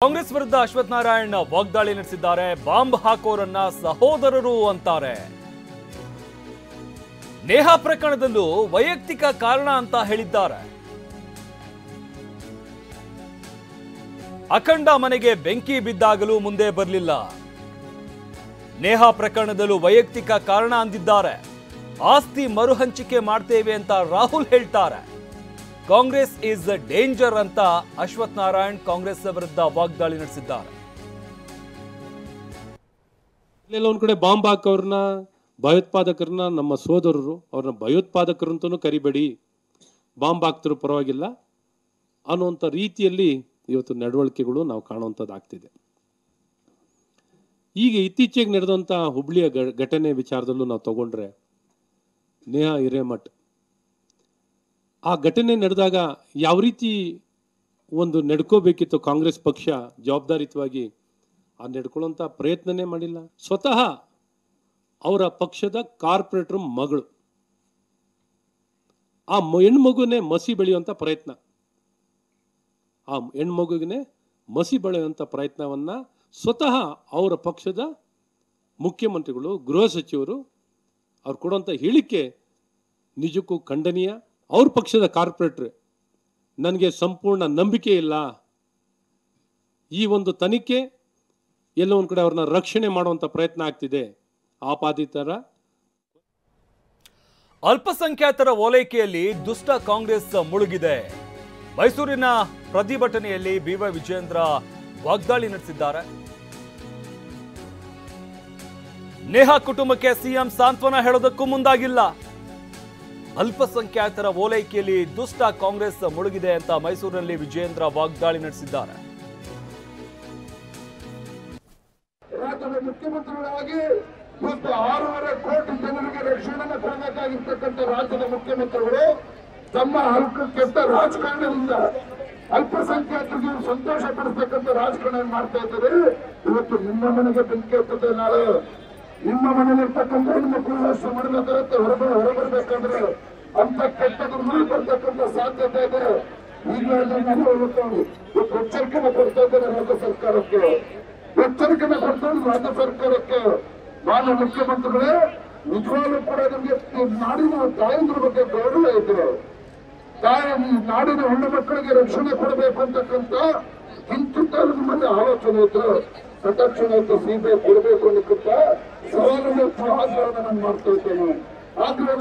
ಕಾಂಗ್ರೆಸ್ ವಿರುದ್ಧ ಅಶ್ವಥ್ ನಾರಾಯಣ್ ವಾಗ್ದಾಳಿ ನಡೆಸಿದ್ದಾರೆ. ಬಾಂಬ್ ಹಾಕೋರನ್ನ ಸಹೋದರರು ಅಂತಾರೆ. ನೇಹಾ ಪ್ರಕರಣದಲ್ಲೂ ವೈಯಕ್ತಿಕ ಕಾರಣ ಅಂತ ಹೇಳಿದ್ದಾರೆ. ಅಖಂಡ ಮನೆಗೆ ಬೆಂಕಿ ಬಿದ್ದಾಗಲೂ ಮುಂದೆ ಬರಲಿಲ್ಲ. ನೇಹಾ ಪ್ರಕರಣದಲ್ಲೂ ವೈಯಕ್ತಿಕ ಕಾರಣ ಅಂದಿದ್ದಾರೆ. ಆಸ್ತಿ ಮರುಹಂಚಿಕೆ ಮಾಡ್ತೇವೆ ಅಂತ ರಾಹುಲ್ ಹೇಳ್ತಾರೆ. ಕಾಂಗ್ರೆಸ್ ಇಸ್ ಡೇಂಜರ್ ಅಂತ ಅಶ್ವಥ್ ನಾರಾಯಣ್ ಕಾಂಗ್ರೆಸ್ ವಿರುದ್ಧ ವಾಗ್ದಾಳಿ ನಡೆಸಿದ್ದಾರೆ. ಒಂದ್ ಕಡೆ ಬಾಂಬ್ ಹಾಕೋರ್ನ ಭಯೋತ್ಪಾದಕರನ್ನ ನಮ್ಮ ಸೋದರರು, ಅವ್ರನ್ನ ಭಯೋತ್ಪಾದಕರು ಅಂತಲೂ ಕರಿಬೇಡಿ, ಬಾಂಬ್ ಹಾಕ್ತಿರೋ ಪರವಾಗಿಲ್ಲ ಅನ್ನುವಂಥ ರೀತಿಯಲ್ಲಿ ಇವತ್ತು ನಡವಳಿಕೆಗಳು ನಾವು ಕಾಣುವಂಥದ್ದಾಗ್ತಿದೆ. ಈಗ ಇತ್ತೀಚೆಗೆ ನಡೆದಂಥ ಹುಬ್ಳಿಯ ಘಟನೆ ವಿಚಾರದಲ್ಲೂ ನಾವು ತಗೊಂಡ್ರೆ, ನೇಹಾ ಹಿರೇಮಠ್ ಆ ಘಟನೆ ನಡೆದಾಗ ಯಾವ ರೀತಿ ಒಂದು ನಡ್ಕೋಬೇಕಿತ್ತು ಕಾಂಗ್ರೆಸ್ ಪಕ್ಷ ಜವಾಬ್ದಾರಿತವಾಗಿ ಆ ನಡ್ಕೊಳ್ಳೋಂಥ ಪ್ರಯತ್ನನೇ ಮಾಡಿಲ್ಲ. ಸ್ವತಃ ಅವರ ಪಕ್ಷದ ಕಾರ್ಪೊರೇಟರ್ ಮಗಳು, ಆ ಹೆಣ್ಮಗುನೇ ಮಸಿ ಬೆಳೆಯುವಂಥ ಪ್ರಯತ್ನ, ಆ ಹೆಣ್ಮಗುವಿಗೆ ಮಸಿ ಬೆಳೆಯುವಂಥ ಪ್ರಯತ್ನವನ್ನ ಸ್ವತಃ ಅವರ ಪಕ್ಷದ ಮುಖ್ಯಮಂತ್ರಿಗಳು, ಗೃಹ ಸಚಿವರು ಅವ್ರು ಕೊಡುವಂಥ ಹೇಳಿಕೆ ನಿಜಕ್ಕೂ ಖಂಡನೀಯ. ಅವ್ರ ಪಕ್ಷದ ಕಾರ್ಪೊರೇಟರ್, ನನಗೆ ಸಂಪೂರ್ಣ ನಂಬಿಕೆ ಇಲ್ಲ, ಈ ಒಂದು ತನಿಖೆ ಎಲ್ಲ ಒಂದ್ ಕಡೆ ಅವ್ರನ್ನ ರಕ್ಷಣೆ ಮಾಡುವಂತ ಪ್ರಯತ್ನ ಆಗ್ತಿದೆ. ಆಪಾದಿತರ ಅಲ್ಪಸಂಖ್ಯಾತರ ಓಲೈಕೆಯಲ್ಲಿ ದುಷ್ಟ ಕಾಂಗ್ರೆಸ್ ಮುಳುಗಿದೆ. ಮೈಸೂರಿನ ಪ್ರತಿಭಟನೆಯಲ್ಲಿ ಬಿವೈ ವಿಜೇಂದ್ರ ವಾಗ್ದಾಳಿ ನಡೆಸಿದ್ದಾರೆ. ನೇಹಾ ಕುಟುಂಬಕ್ಕೆ ಸಿಎಂ ಸಾಂತ್ವನ ಹೇಳೋದಕ್ಕೂ ಮುಂದಾಗಿಲ್ಲ. ಅಲ್ಪಸಂಖ್ಯಾತರ ಓಲೈಕೆಯಲ್ಲಿ ದುಷ್ಟ ಕಾಂಗ್ರೆಸ್ ಮುಳುಗಿದೆ ಅಂತ ಮೈಸೂರಿನಲ್ಲಿ ವಿಜೇಂದ್ರ ವಾಗ್ದಾಳಿ ನಡೆಸಿದ್ದಾರೆ. ರಾಜ್ಯದ ಮುಖ್ಯಮಂತ್ರಿಗಳಾಗಿ ಮತ್ತು 6.5 ಕೋಟಿ ಜನರಿಗೆ ರಕ್ಷಣೆ ಕೊಡಬೇಕಾಗಿರ್ತಕ್ಕಂಥ ರಾಜ್ಯದ ಮುಖ್ಯಮಂತ್ರಿಗಳು ತಮ್ಮ ಕೆಟ್ಟ ರಾಜಕಾರಣದಿಂದ ಅಲ್ಪಸಂಖ್ಯಾತರಿಗೆ ಸಂತೋಷ ಪಡಿಸ್ತಕ್ಕಂಥ ರಾಜಕಾರಣ ಮಾಡ್ತಾ ಇದ್ದಾರೆ. ಇವತ್ತು ನಿಮ್ಮ ಮನೆಗೆ ಬೆಂಕಿ ಹತ್ತದೆ, ನಾಳೆ ನಿಮ್ಮ ಮನೆಯಲ್ಲಿರ್ತಕ್ಕಂಥ ಹೆಣ್ಮಕ್ಳು ಅಷ್ಟು ಮಾಡಬೇಕಾಗುತ್ತೆ. ಹೊರಬರ್ಬೇಕಾದ್ರೆ ಅಂತ ಕೆಟ್ಟ ದುರ್ಮೂಲ ಬರ್ತಕ್ಕಂಥ ಸಾಧ್ಯತೆ ಇದೆ. ಈಗಾಗಲೇ ಎಚ್ಚರಿಕೆನ ಕೊಡ್ತಾ ಇದ್ದಾರೆ ರಾಜ್ಯ ಸರ್ಕಾರಕ್ಕೆ, ಎಚ್ಚರಿಕೆನ ಕೊಡ್ತಾ ಇದ್ದಾರೆ ರಾಜ್ಯ ಸರ್ಕಾರಕ್ಕೆ. ಮಾನ್ಯ ಮುಖ್ಯಮಂತ್ರಿಗಳೇ, ನಿಜವಾಗ್ಲೂ ಕೂಡ ನಮಗೆ ನಾಡಿನ ತಾಯಂದ್ರ ಬಗ್ಗೆ ಗೌರವ ಇದೆ. ನಾಡಿನ ಹೆಣ್ಣು ಮಕ್ಕಳಿಗೆ ರಕ್ಷಣೆ ಕೊಡಬೇಕು ಅಂತಕ್ಕಂಥ ಕಿಂಚಿತ್ತ ನಿಮ್ಮಲ್ಲಿ ಆಲೋಚನೆ ಇದ್ರೆ ತಕ್ಷಣ ಸಿಬಿಐ ಕೊಡಬೇಕು ಅನ್ನಕ್ಕಂತ ಸವಾಲನ್ನು ಆಗ್ರಹವನ್ನು ನಾನು ಮಾಡ್ತಾ ಇದ್ದೇನೆ. ಆಗ್ರಹ